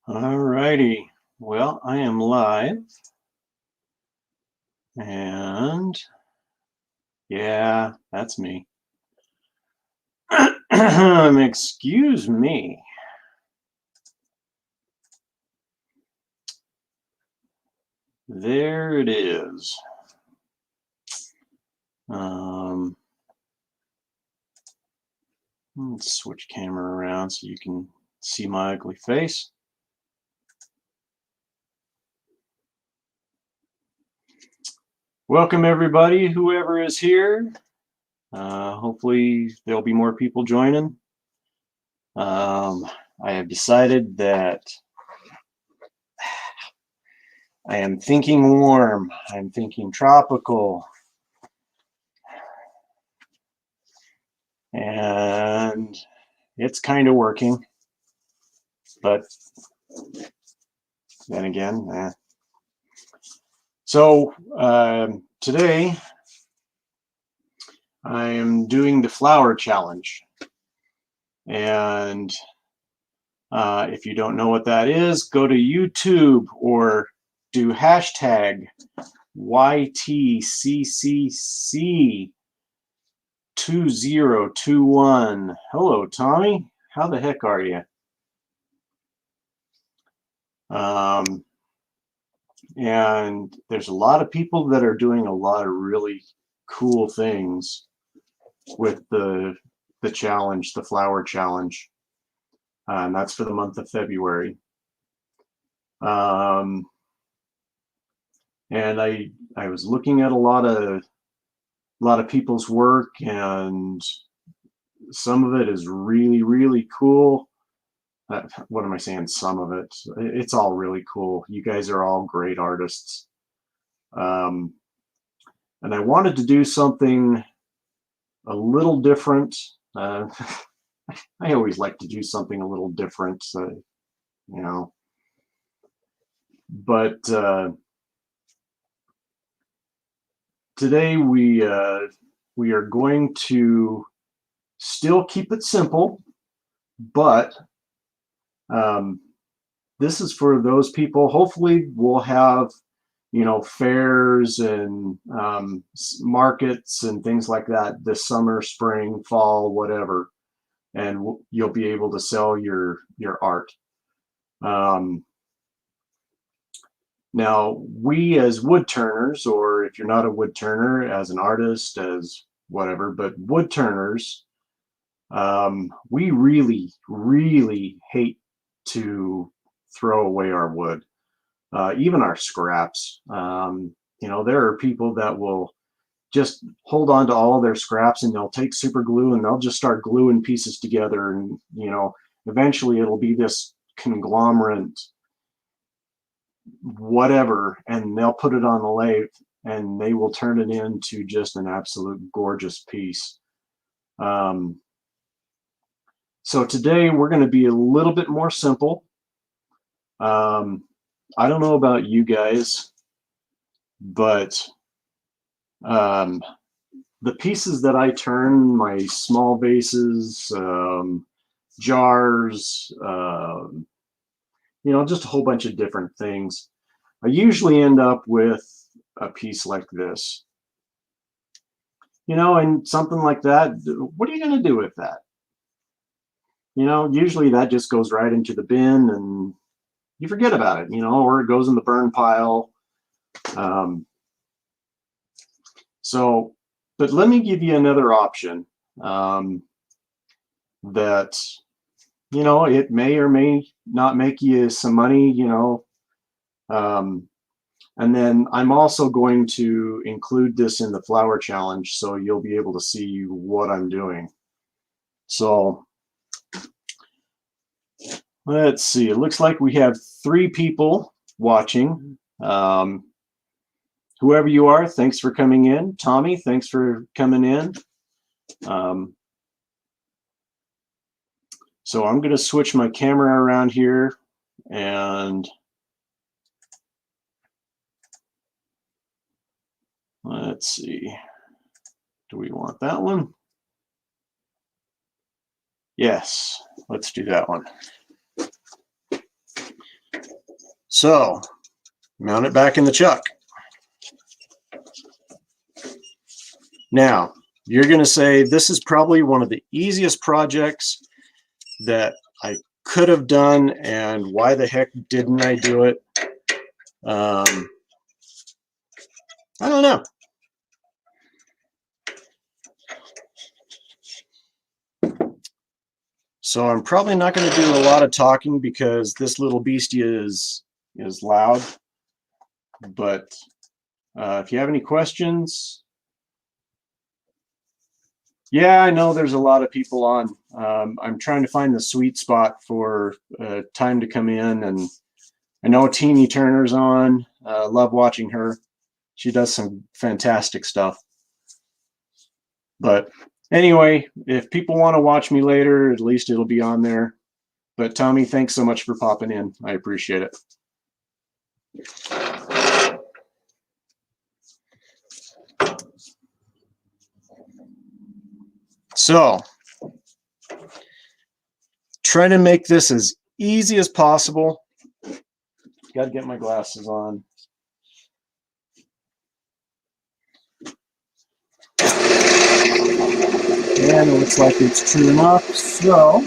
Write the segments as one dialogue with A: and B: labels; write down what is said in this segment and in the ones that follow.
A: Alrighty, well, I am live, and yeah, that's me. Excuse me. There it is. Let's switch camera around so you can see my ugly face. Welcome everybody, whoever is here. Hopefully there'll be more people joining. I have decided that I am thinking warm. I'm thinking tropical. And it's kind of working. But then again, So today I am doing the flower challenge. And if you don't know what that is, go to YouTube or do hashtag YTCCC2021. Hello, Tommy. How the heck are you? And there's a lot of people that are doing a lot of really cool things with the challenge, the flower challenge. And that's for the month of February. And I was looking at a lot of people's work, and some of it is really, really cool. What am I saying? Some of it. It's all really cool. You guys are all great artists. And I wanted to do something a little different. I always like to do something a little different, you know. But today we are going to still keep it simple, but this is for those people. Hopefully we'll have, you know, fairs and markets and things like that this summer, spring, fall, whatever, and you'll be able to sell your art. Now, we as wood turners, or if you're not a wood turner, as an artist, as whatever, but wood turners, we really, really hate to throw away our wood, even our scraps. You know, there are people that will just hold on to all their scraps, and they'll take super glue and they'll just start gluing pieces together, and you know, eventually it'll be this conglomerate whatever, and they'll put it on the lathe and they will turn it into just an absolute gorgeous piece. So today we're going to be a little bit more simple. I don't know about you guys, but the pieces that I turn, my small vases, jars, you know, just a whole bunch of different things, I usually end up with a piece like this. You know, and something like that, what are you going to do with that? You know, usually that just goes right into the bin and you forget about it, you know, or it goes in the burn pile. So, but let me give you another option that, you know, it may or may not make you some money, you know. And then I'm also going to include this in the flower challenge, so you'll be able to see what I'm doing. So let's see, it looks like we have 3 people watching. Whoever you are, thanks for coming in. Tommy, thanks for coming in. So I'm going to switch my camera around here, and let's see. Do we want that one? Yes, let's do that one. So mount it back in the chuck. Now, you're going to say this is probably one of the easiest projects that I could have done, and why the heck didn't I do it? I don't know. So I'm probably not going to do a lot of talking because this little beastie is loud. But if you have any questions, yeah, I know there's a lot of people on. I'm trying to find the sweet spot for time to come in, and I know Teeny Turner's on. Love watching her. She does some fantastic stuff. But anyway, if people want to watch me later, at least it'll be on there. But Tommy, thanks so much for popping in. I appreciate it. So, try to make this as easy as possible. Got to get my glasses on. And it looks like it's true enough. So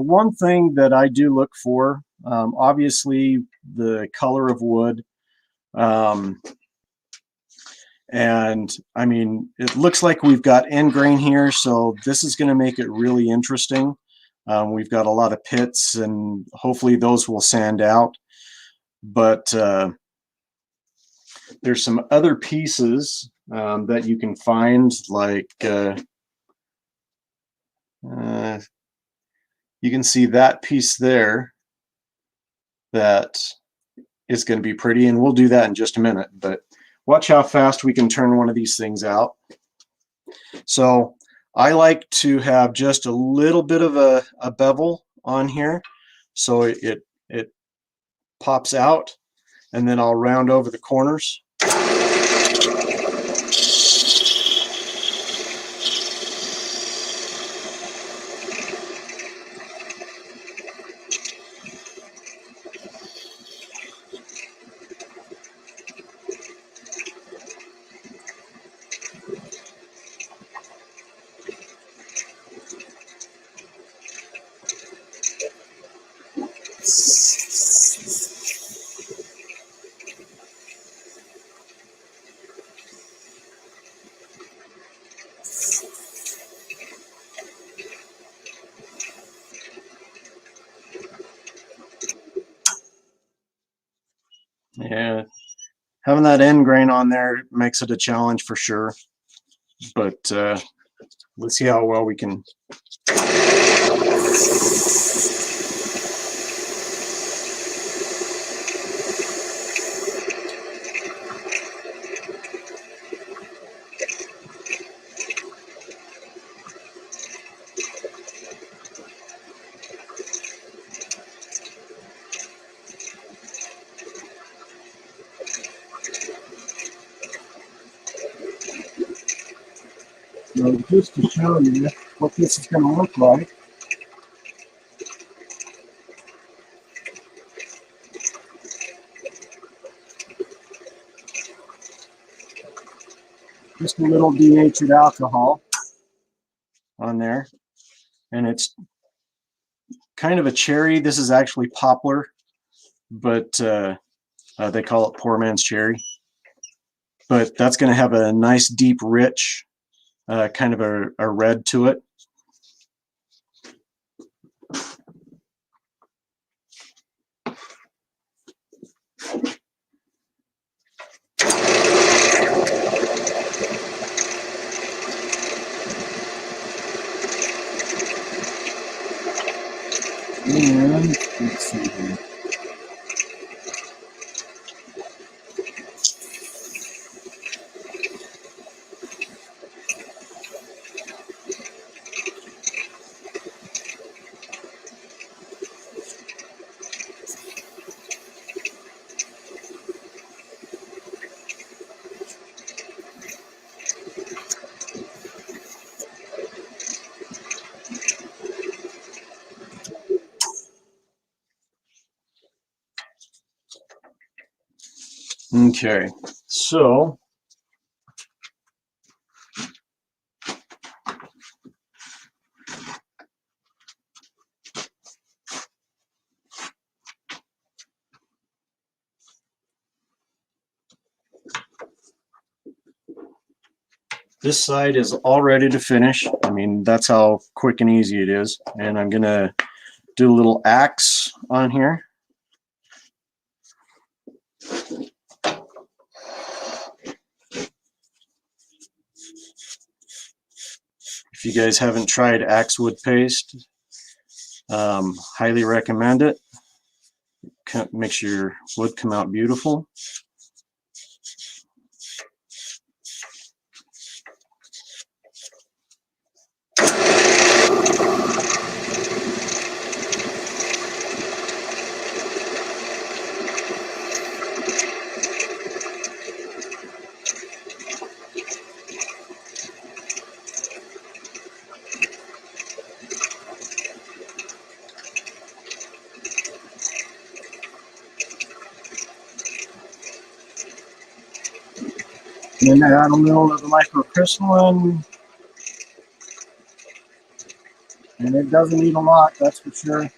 A: one thing that I do look for, obviously the color of wood. And I mean, it looks like we've got end grain here, so this is going to make it really interesting. We've got a lot of pits, and hopefully those will sand out. But there's some other pieces that you can find, like you can see that piece there that is going to be pretty, and we'll do that in just a minute. But watch how fast we can turn one of these things out. So I like to have just a little bit of a bevel on here, so it pops out, and then I'll round over the corners. Yeah, having that end grain on there makes it a challenge for sure, but let's see how well we can. So just to show you what this is going to look like, just a little denatured alcohol on there, and it's kind of a cherry. This is actually poplar, but they call it poor man's cherry. But that's going to have a nice, deep, rich kind of a red to it. And let's see here. Okay, so this side is all ready to finish. I mean, that's how quick and easy it is. And I'm gonna do a little axe on here. If you guys haven't tried axe wood paste, highly recommend it. Makes your wood come out beautiful. And then add a little of the microcrystalline, and it doesn't need a lot, that's for sure.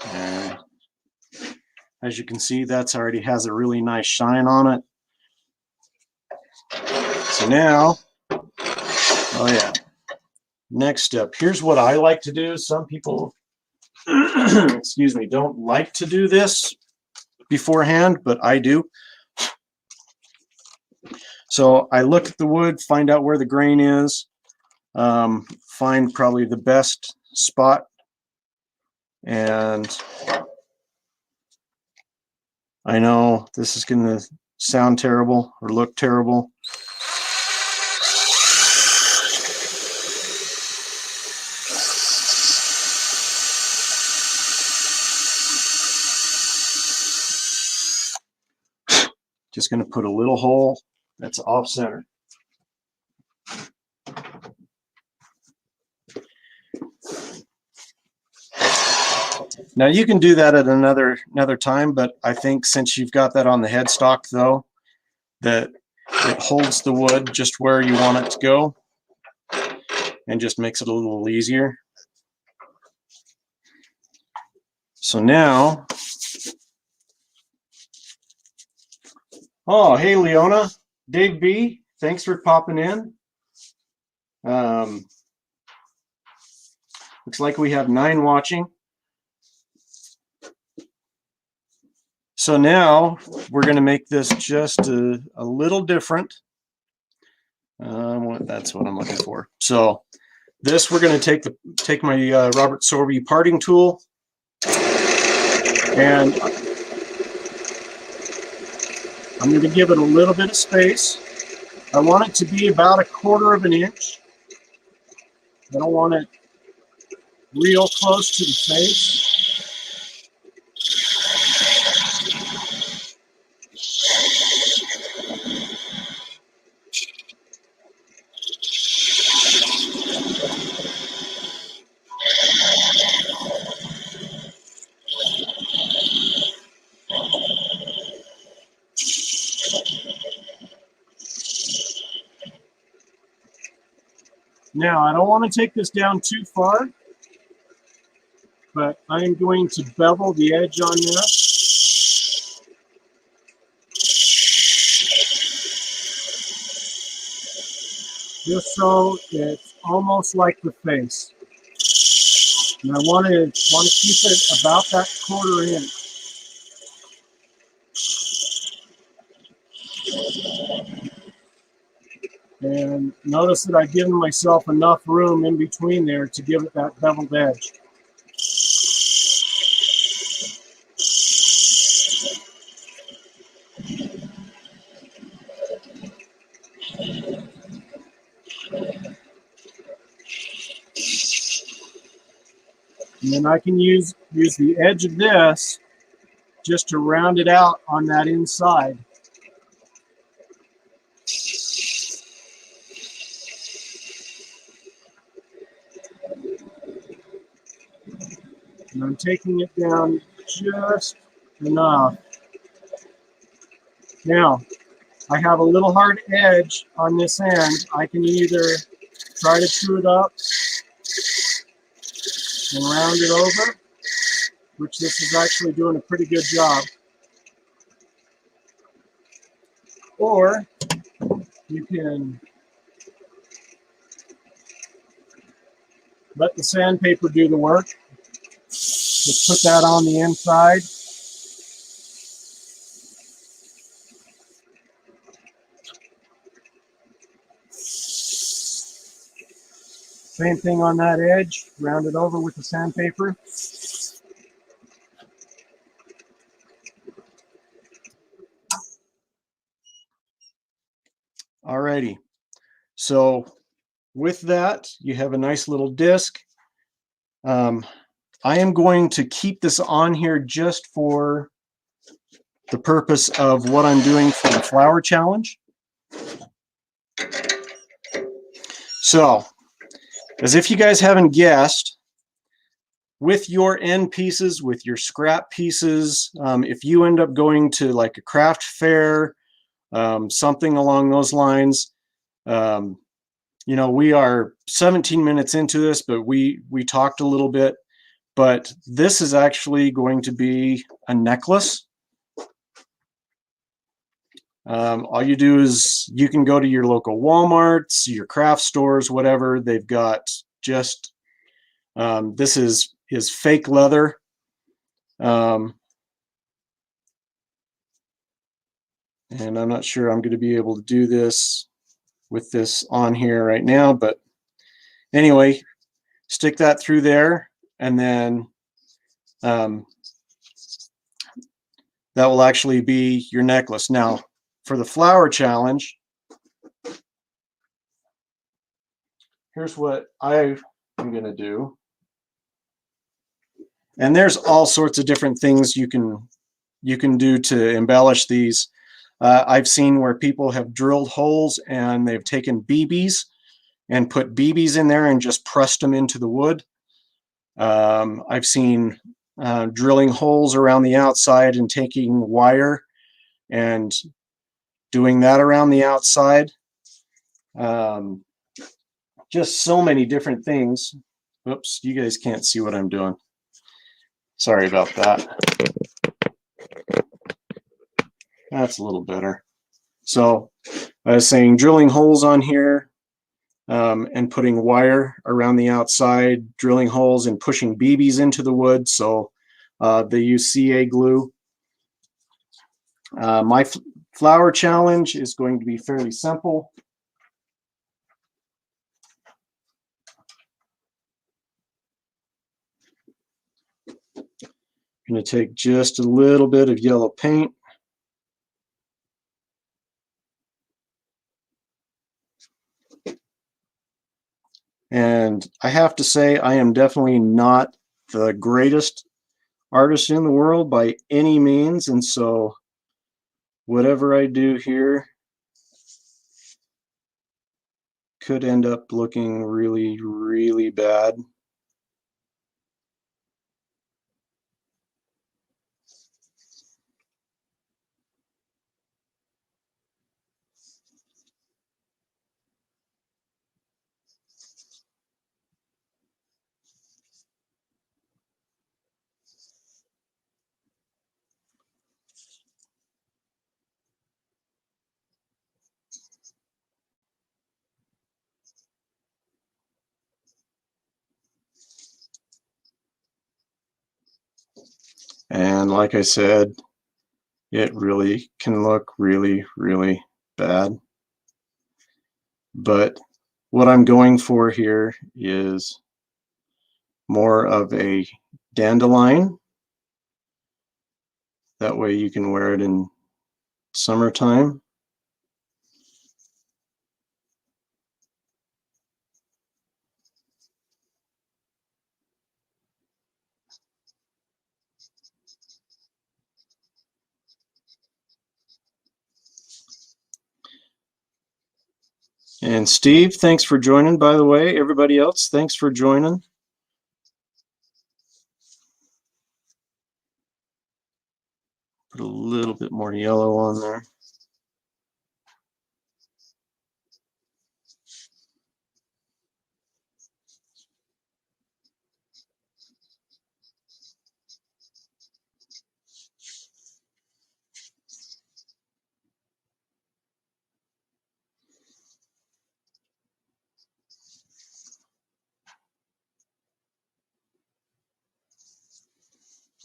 A: And as you can see, that's already has a really nice shine on it. So now, oh yeah, next step. Here's what I like to do. Some people, excuse me, don't like to do this beforehand, but I do. So I look at the wood, find out where the grain is, find probably the best spot, and I know this is going to sound terrible or look terrible. Just going to put a little hole that's off center. Now you can do that at another time, but I think since you've got that on the headstock though, that it holds the wood just where you want it to go and just makes it a little easier. So now, oh, hey Leona, Dave B, thanks for popping in. Looks like we have 9 watching. So now we're going to make this just a little different. That's what I'm looking for. So this, we're going to take my Robert Sorby parting tool, and I'm going to give it a little bit of space. I want it to be about 1/4 of an inch. I don't want it real close to the face. Now, I don't want to take this down too far, but I am going to bevel the edge on this. Just so it's almost like the face. And I want to keep it about that 1/4 inch. And notice that I've given myself enough room in between there to give it that beveled edge. And then I can use the edge of this just to round it out on that inside. And I'm taking it down just enough. Now, I have a little hard edge on this end. I can either try to chew it up and round it over, which this is actually doing a pretty good job. Or you can let the sandpaper do the work. Just put that on the inside. Same thing on that edge, round it over with the sandpaper. Alrighty, so with that, you have a nice little disc. I am going to keep this on here just for the purpose of what I'm doing for the flower challenge. So, as if you guys haven't guessed, with your end pieces, with your scrap pieces, if you end up going to like a craft fair, something along those lines, you know, we are 17 minutes into this, but we talked a little bit, but this is actually going to be a necklace. All you do is you can go to your local Walmarts, your craft stores, whatever. They've got just, this is fake leather. And I'm not sure I'm going to be able to do this with this on here right now, but anyway, stick that through there, and then that will actually be your necklace. Now, for the flower challenge, here's what I am going to do. And there's all sorts of different things you can do to embellish these. I've seen where people have drilled holes and they've taken BBs and put BBs in there and just pressed them into the wood. I've seen drilling holes around the outside and taking wire and doing that around the outside. Just so many different things. Oops, you guys can't see what I'm doing. Sorry about that. That's a little better. So I was saying drilling holes on here and putting wire around the outside, drilling holes and pushing BBs into the wood. So they use CA glue. My flower challenge is going to be fairly simple. I'm going to take just a little bit of yellow paint. And I have to say, I am definitely not the greatest artist in the world by any means. And so whatever I do here could end up looking really, really bad. And like I said, it really can look really, really bad. But what I'm going for here is more of a dandelion. That way you can wear it in summertime. And Steve, thanks for joining, by the way. Everybody else, thanks for joining. Put a little bit more yellow on there.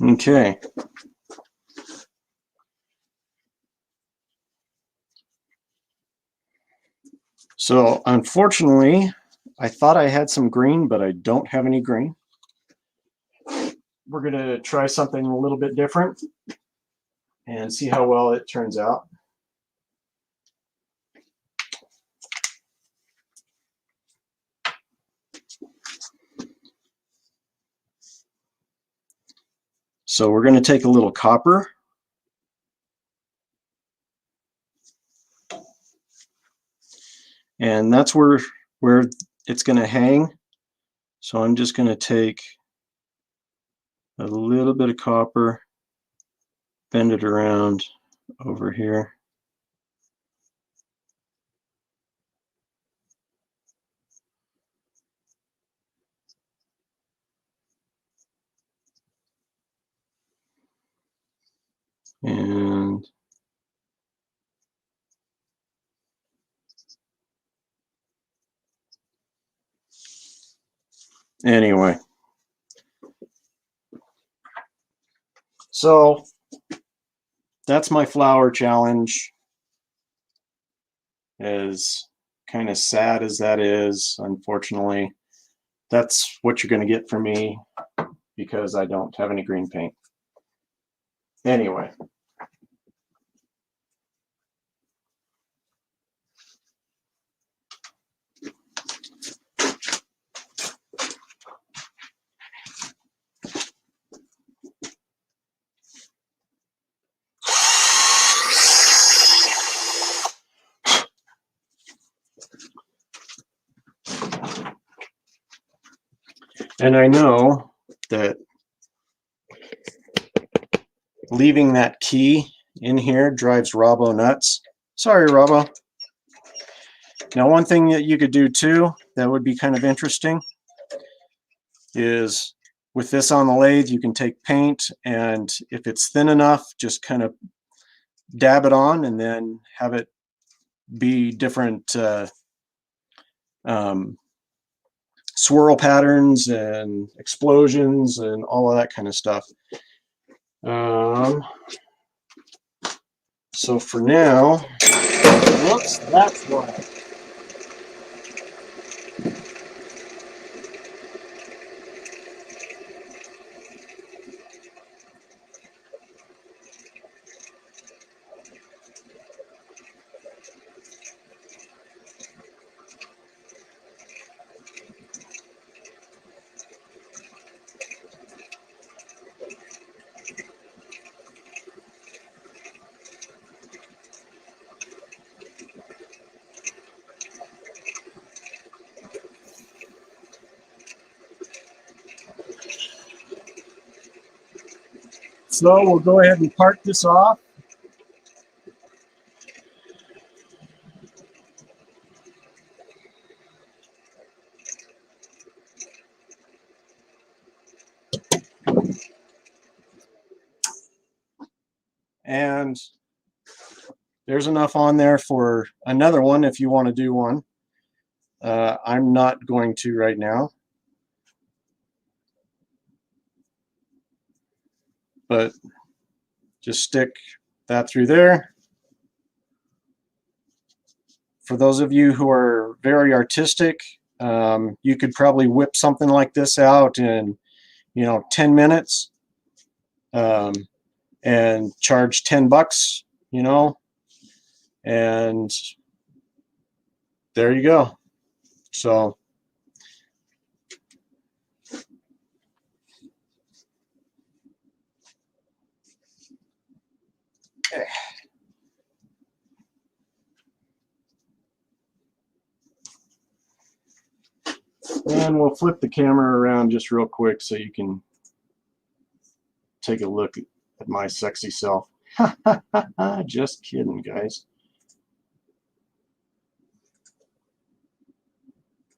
A: Okay. So unfortunately, I thought I had some green, but I don't have any green. We're going to try something a little bit different and see how well it turns out. So we're going to take a little copper. And that's where it's going to hang. So I'm just going to take a little bit of copper, bend it around over here. And anyway, so that's my flower challenge. As kind of sad as that is, unfortunately, that's what you're going to get from me because I don't have any green paint. Anyway. And I know that leaving that key in here drives Robbo nuts. Sorry, Robbo. Now, one thing that you could do too that would be kind of interesting is with this on the lathe, you can take paint, and if it's thin enough, just kind of dab it on and then have it be different swirl patterns and explosions and all of that kind of stuff. So for now, whoops, that's why. So we'll go ahead and park this off. And there's enough on there for another one if you want to do one. I'm not going to right now. But just stick that through there. For those of you who are very artistic, you could probably whip something like this out in, 10 minutes and charge $10, and there you go. So And we'll flip the camera around just real quick so you can take a look at my sexy self. Just kidding, guys.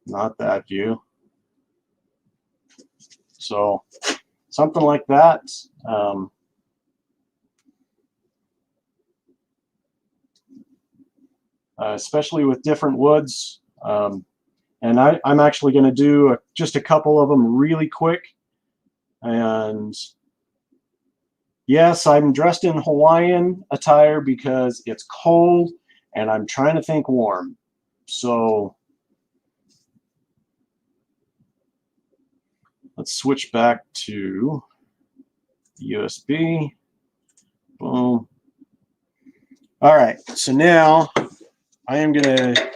A: Not that view. So something like that. Especially with different woods. And I'm actually going to do just a couple of them really quick. And yes, I'm dressed in Hawaiian attire because it's cold and I'm trying to think warm. So let's switch back to USB. Boom. All right, so now I am going to,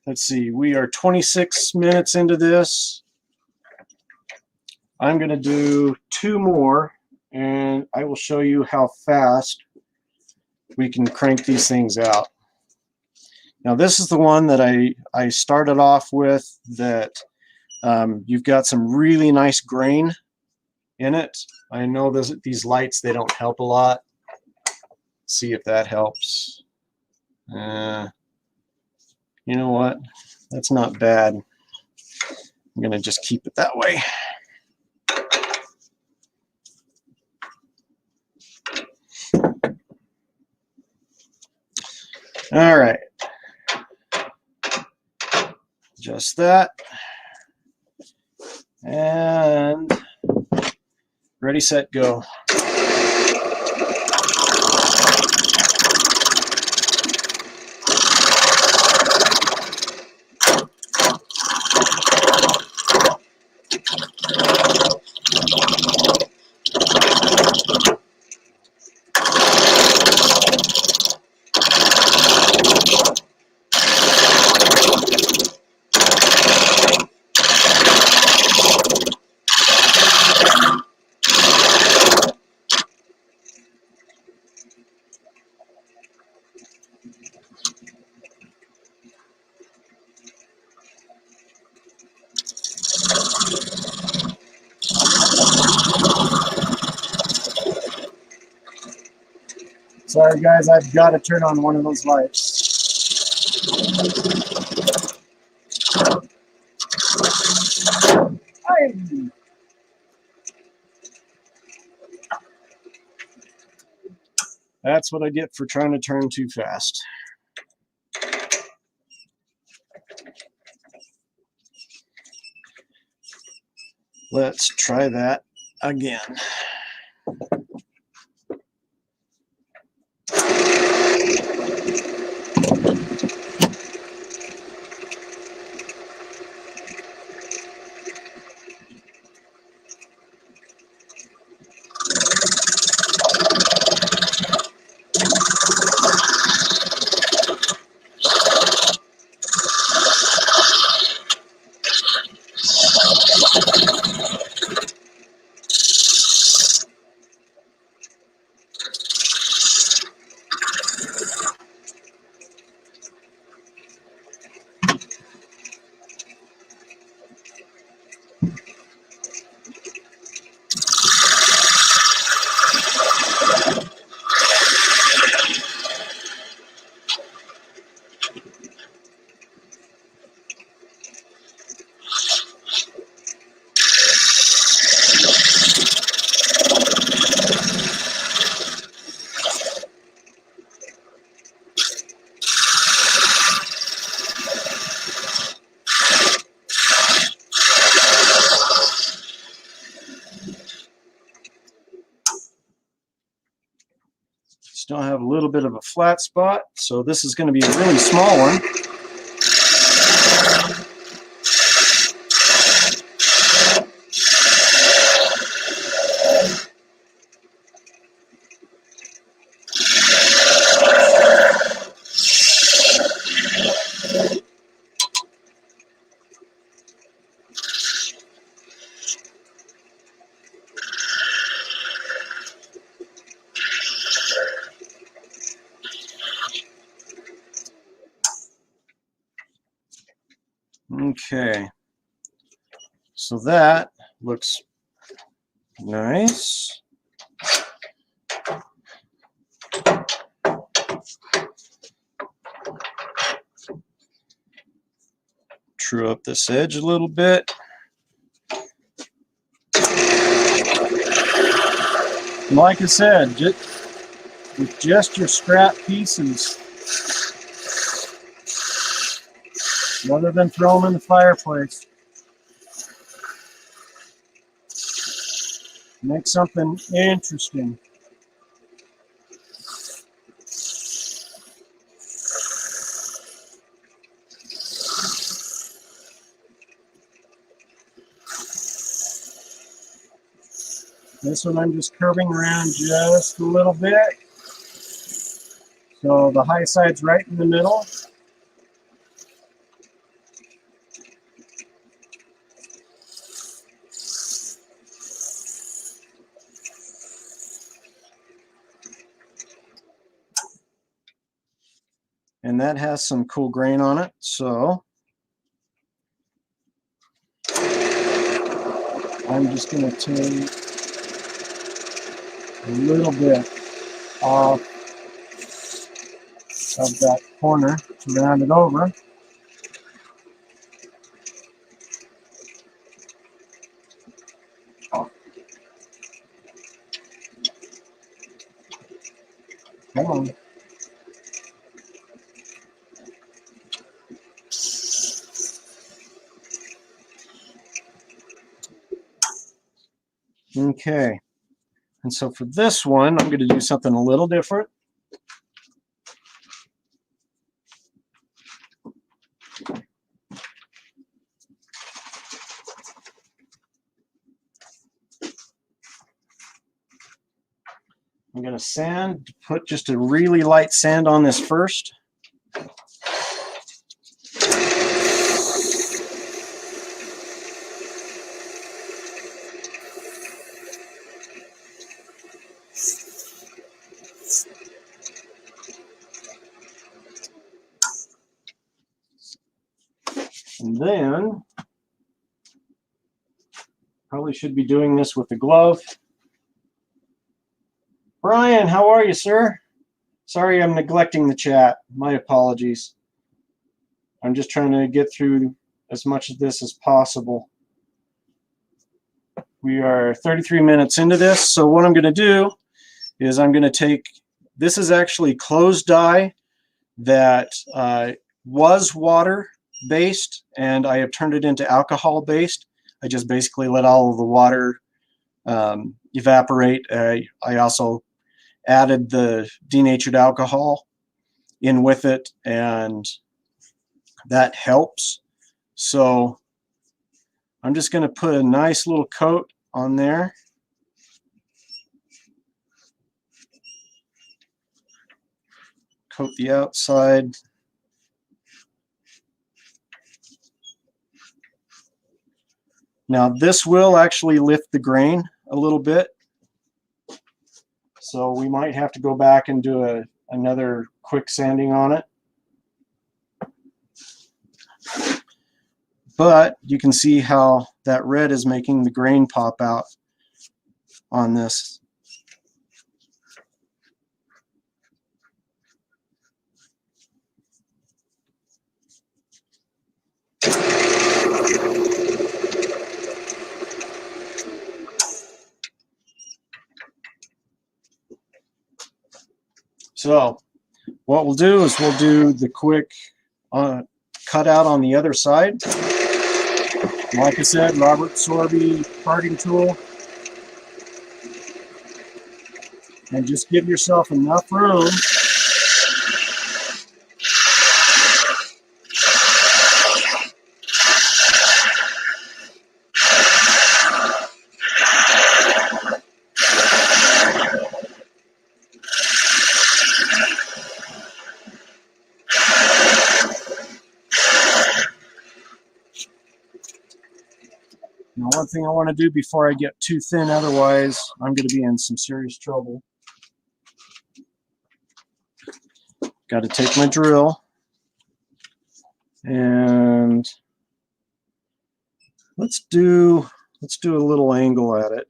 A: let's see, we are 26 minutes into this. I'm going to do 2 more, and I will show you how fast we can crank these things out. Now, this is the one that I started off with that you've got some really nice grain in it. I know these lights, they don't help a lot. Let's see if that helps. You know what? That's not bad. I'm going to just keep it that way. All right. Just that. And ready, set, go. Sorry guys, I've got to turn on one of those lights. Hey. That's what I get for trying to turn too fast. Let's try that again. Still have a little bit of a flat spot, so this is going to be a really small one. Okay,
B: So that looks nice. True up this edge a little bit. And like I said, with just your scrap pieces, rather than throw them in the fireplace, make something interesting. This one I'm just curving around just a little bit. So the high side's right in the middle. And that has some cool grain on it, so I'm just going to take a little bit off of that corner to round it over. Come on. Okay, and so for this one, I'm going to do something a little different. I'm going to put just a really light sand on this first. And then, probably should be doing this with the glove. Brian, how are you, sir? Sorry I'm neglecting the chat. My apologies. I'm just trying to get through as much of this as possible. We are 33 minutes into this, so what I'm going to do is I'm going to take, this is actually closed dye that was water-based, and I have turned it into alcohol-based. I just basically let all of the water evaporate. I also added the denatured alcohol in with it, and that helps. So I'm just going to put a nice little coat on there. Coat the outside. Now this will actually lift the grain a little bit, so we might have to go back and do another quick sanding on it. But you can see how that red is making the grain pop out on this. So what we'll do is we'll do the quick cutout on the other side. Like I said, Robert Sorby parting tool. And just give yourself enough room Now, one thing I want to do before I get too thin, otherwise I'm going to be in some serious trouble. Got to take my drill and Let's do a little angle at it.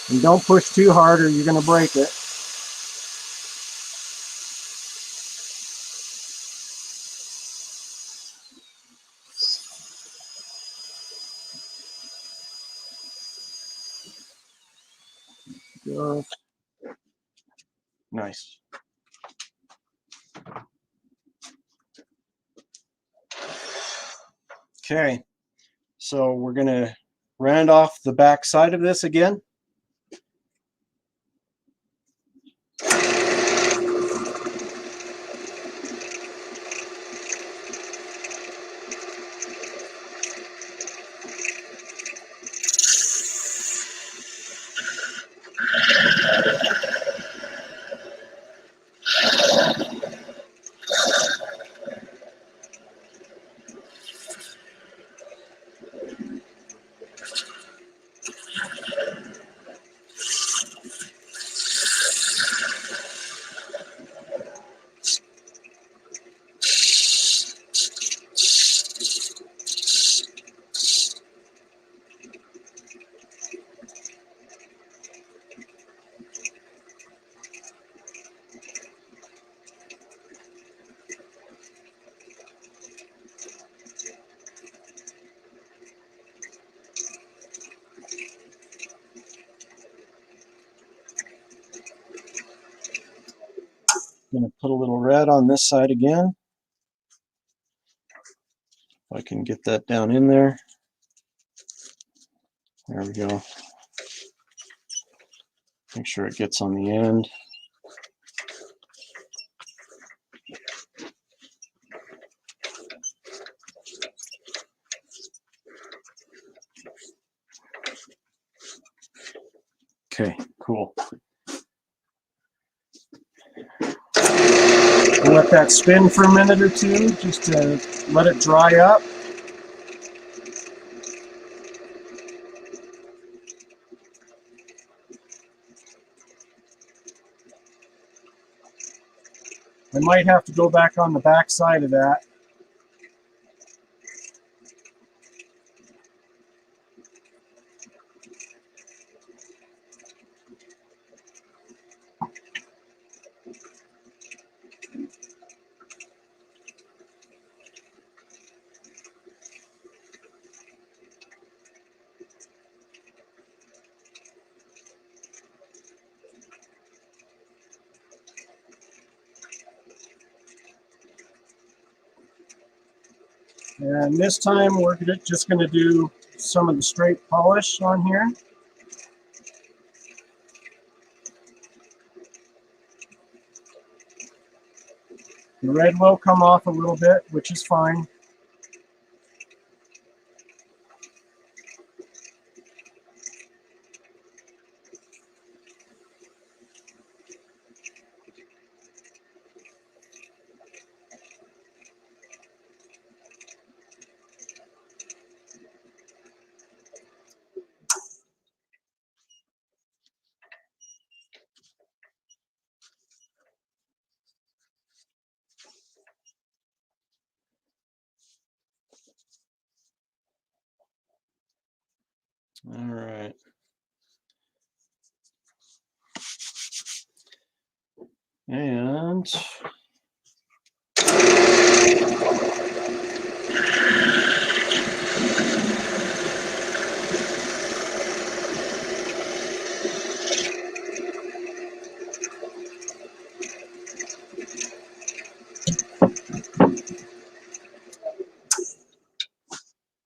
B: And don't push too hard or you're going to break it. Just nice. Okay, so we're going to round off the back side of this again. I'm going to put a little red on this side again. If I can get that down in there. There we go. Make sure it gets on the end. Okay, cool. We'll let that spin for a minute or two, just to let it dry up. I might have to go back on the back side of that. And this time we're just going to do some of the straight polish on here. The red will come off a little bit, which is fine. All right. And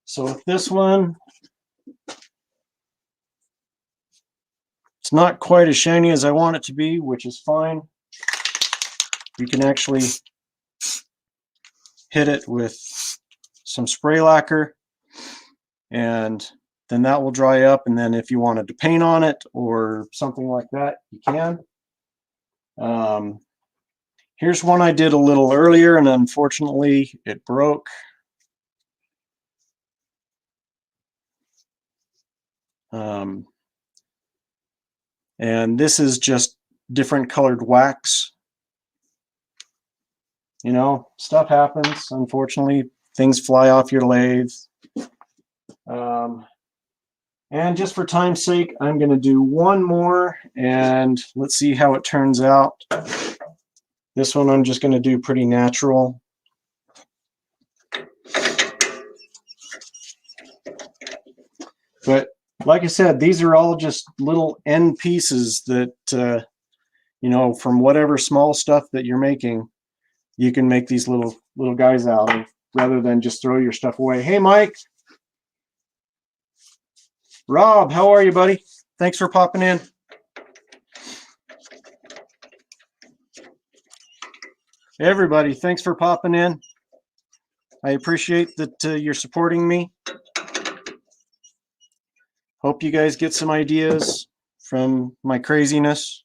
B: so with this one, it's not quite as shiny as I want it to be, which is fine. You can actually hit it with some spray lacquer, and then that will dry up. And then if you wanted to paint on it or something like that, you can. Here's one I did a little earlier, and unfortunately it broke. And this is just different colored wax. you know, stuff happens. Unfortunately, things fly off your lathe. And just for time's sake, I'm going to do one more, and let's see how it turns out. This one I'm just going to do pretty natural. But like I said, these are all just little end pieces that, you know, from whatever small stuff that you're making, you can make these little guys out of, rather than just throw your stuff away. Hey, Mike. Rob, how are you, buddy? Thanks for popping in. Everybody, thanks for popping in. I appreciate that you're supporting me. Hope you guys get some ideas from my craziness.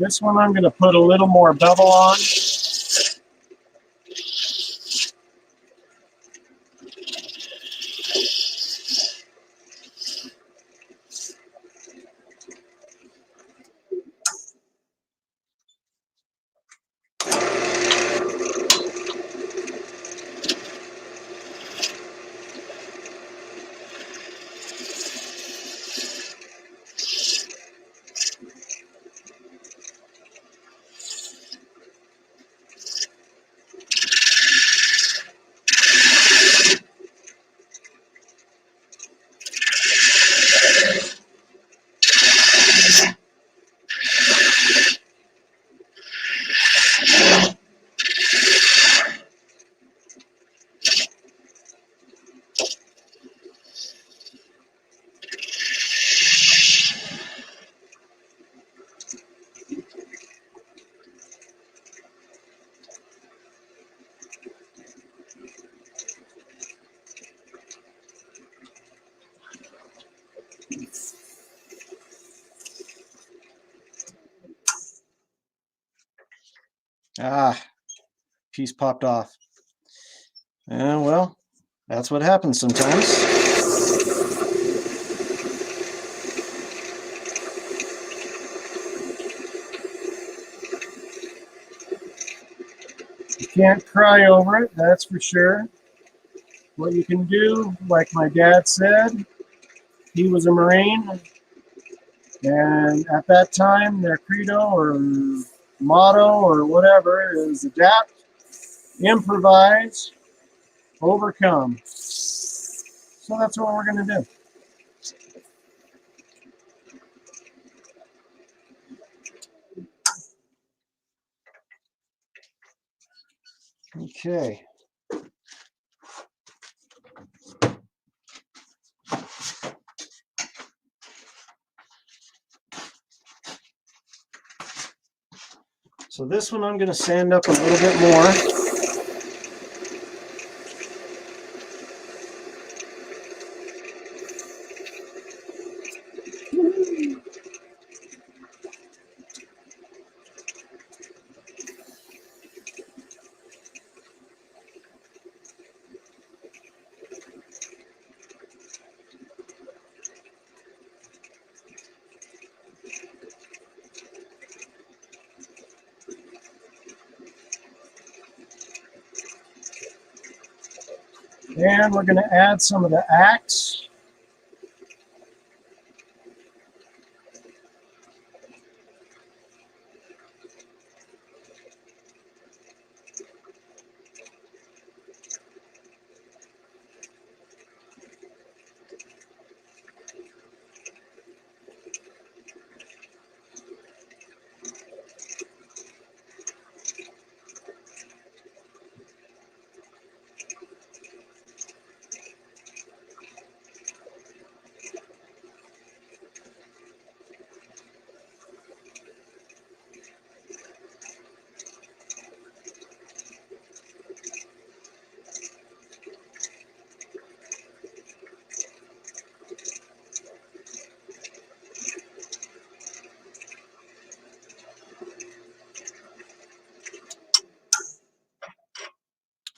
B: This one I'm going to put a little more bevel on. Ah, piece popped off. Well, that's what happens sometimes. You can't cry over it, that's for sure. What you can do, like my dad said, he was a Marine, and at that time, their credo or motto or whatever is adapt, improvise, overcome. So that's what we're going to do. Okay. So this one I'm going to sand up a little bit more. And we're going to add some of the Axe.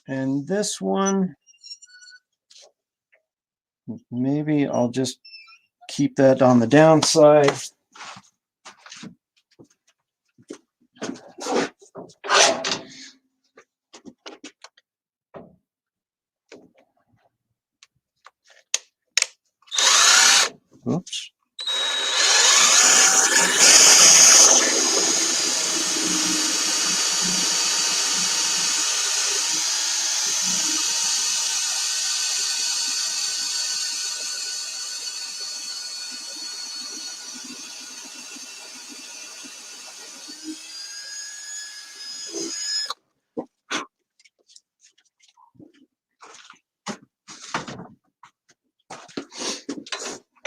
B: And this one, maybe I'll just keep that on the downside. Oops.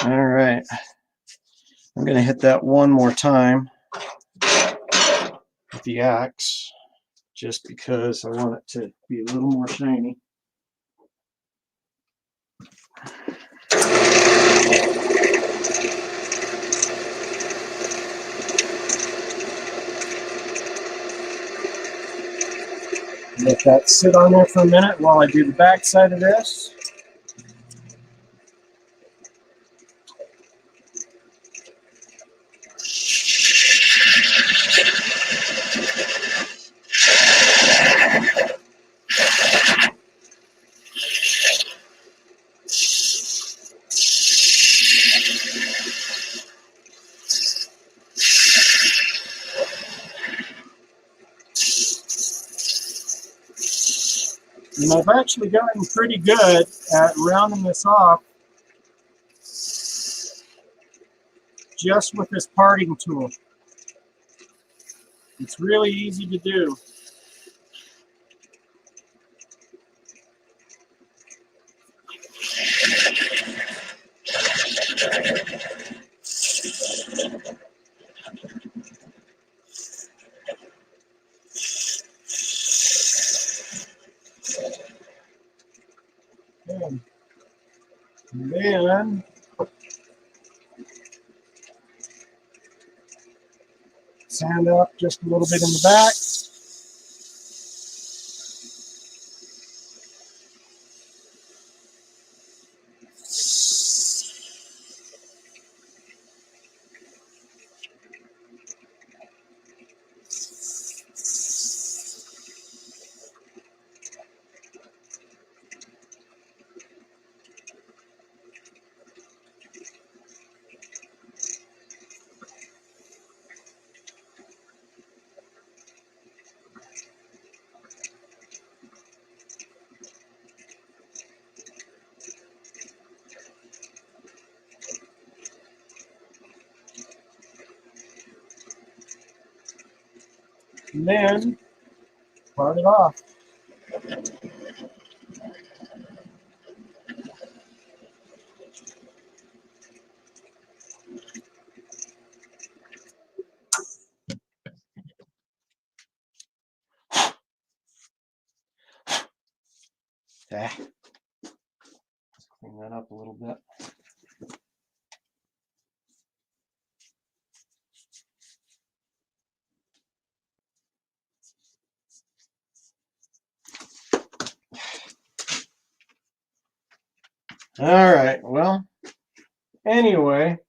B: All right. I'm going to hit that one more time with the Axe, just because I want it to be a little more shiny. Let that sit on there for a minute while I do the back side of this. And I've actually gotten pretty good at rounding this off just with this parting tool. It's really easy to do. And then sand up just a little bit in the back. And then part it off. Okay. Clean that up a little bit. All right, well, anyway,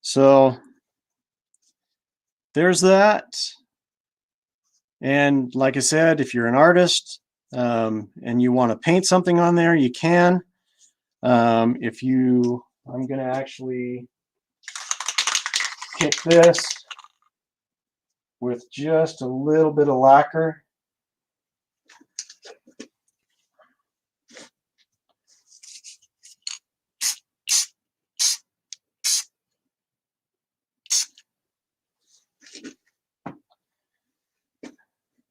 B: so there's that. And like I said, if you're an artist, and you want to paint something on there, you can. I'm going to actually kick this with just a little bit of lacquer.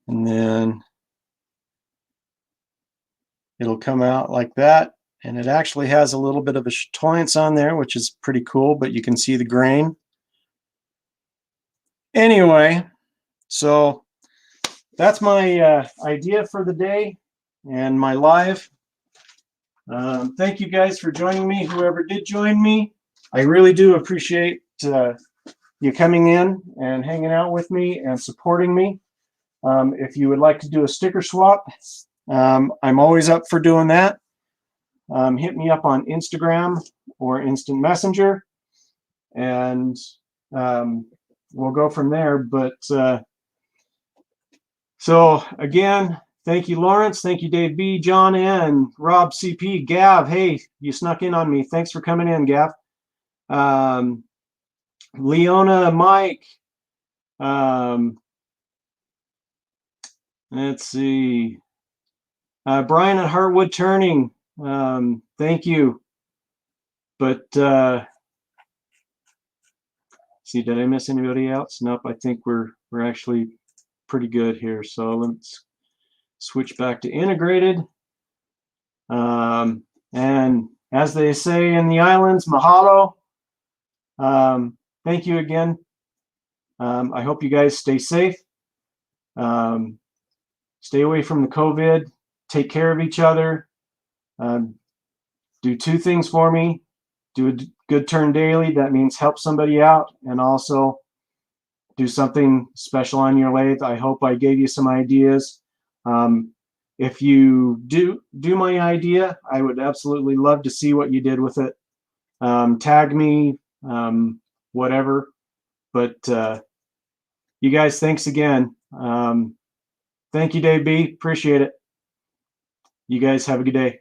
B: And then it'll come out like that. And it actually has a little bit of a chatoyance on there, which is pretty cool, but you can see the grain. Anyway, so that's my idea for the day and my live. Thank you guys for joining me, whoever did join me. I really do appreciate you coming in and hanging out with me and supporting me. If you would like to do a sticker swap, I'm always up for doing that. Hit me up on Instagram or Instant Messenger, and we'll go from there. But so again, thank you, Lawrence. Thank you, Dave B, John N, Rob CP, Gav. Hey, you snuck in on me. Thanks for coming in, Gav. Leona, Mike. Let's see. Brian at Heartwood Turning. Thank you. But see, did I miss anybody else? Nope. I think we're actually pretty good here. So let's switch back to integrated. And as they say in the islands, mahalo. Thank you again. I hope you guys stay safe. Stay away from the COVID. Take care of each other. Do two things for me. Do a good turn daily. That means help somebody out, and also do something special on your lathe. I hope I gave you some ideas. If you do my idea, I would absolutely love to see what you did with it. Tag me, whatever. But you guys, thanks again. Thank you, Dave B. Appreciate it. You guys have a good day.